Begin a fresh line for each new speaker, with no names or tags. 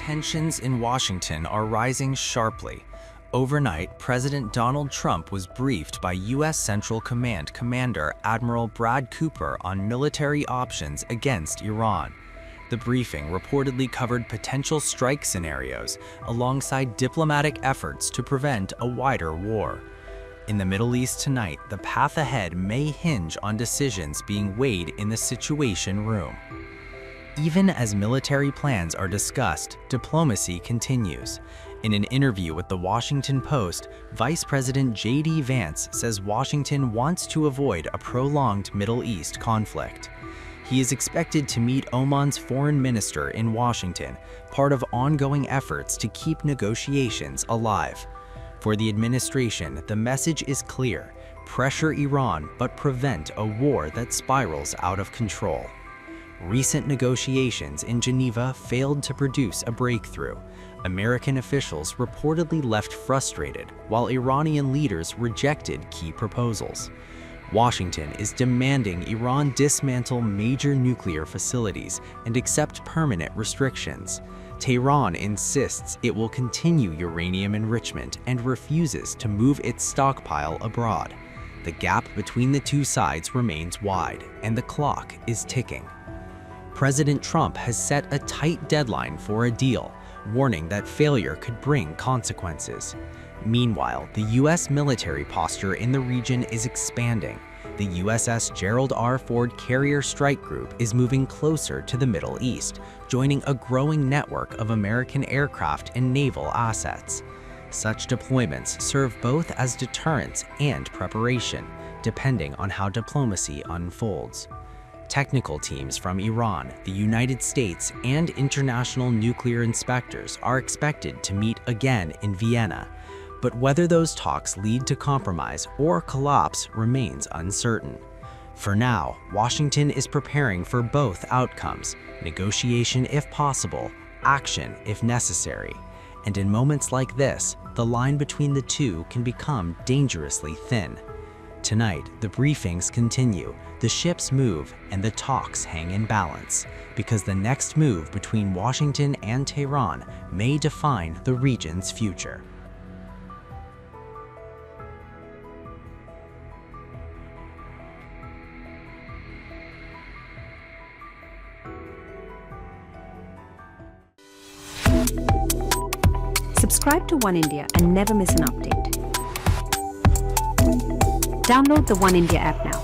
Tensions in Washington are rising sharply. Overnight, President Donald Trump was briefed by U.S. Central Command Commander Admiral Brad Cooper on military options against Iran. The briefing reportedly covered potential strike scenarios alongside diplomatic efforts to prevent a wider war. In the Middle East tonight, the path ahead may hinge on decisions being weighed in the Situation Room. Even as military plans are discussed, diplomacy continues. In an interview with The Washington Post, Vice President J.D. Vance says Washington wants to avoid a prolonged Middle East conflict. He is expected to meet Oman's foreign minister in Washington, part of ongoing efforts to keep negotiations alive. For the administration, the message is clear: pressure Iran but prevent a war that spirals out of control. Recent negotiations in Geneva failed to produce a breakthrough. American officials reportedly left frustrated, while Iranian leaders rejected key proposals. Washington is demanding Iran dismantle major nuclear facilities and accept permanent restrictions. Tehran insists it will continue uranium enrichment and refuses to move its stockpile abroad. The gap between the two sides remains wide, and the clock is ticking. President Trump has set a tight deadline for a deal, warning that failure could bring consequences. Meanwhile, the U.S. military posture in the region is expanding. The USS Gerald R. Ford Carrier Strike Group is moving closer to the Middle East, joining a growing network of American aircraft and naval assets. Such deployments serve both as deterrence and preparation, depending on how diplomacy unfolds. Technical teams from Iran, the United States, and international nuclear inspectors are expected to meet again in Vienna. But whether those talks lead to compromise or collapse remains uncertain. For now, Washington is preparing for both outcomes: negotiation if possible, action if necessary. And in moments like this, the line between the two can become dangerously thin. Tonight, the briefings continue, the ships move, and the talks hang in balance, because the next move between Washington and Tehran may define the region's future.
Subscribe to One India and never miss an update. Download the One India app now.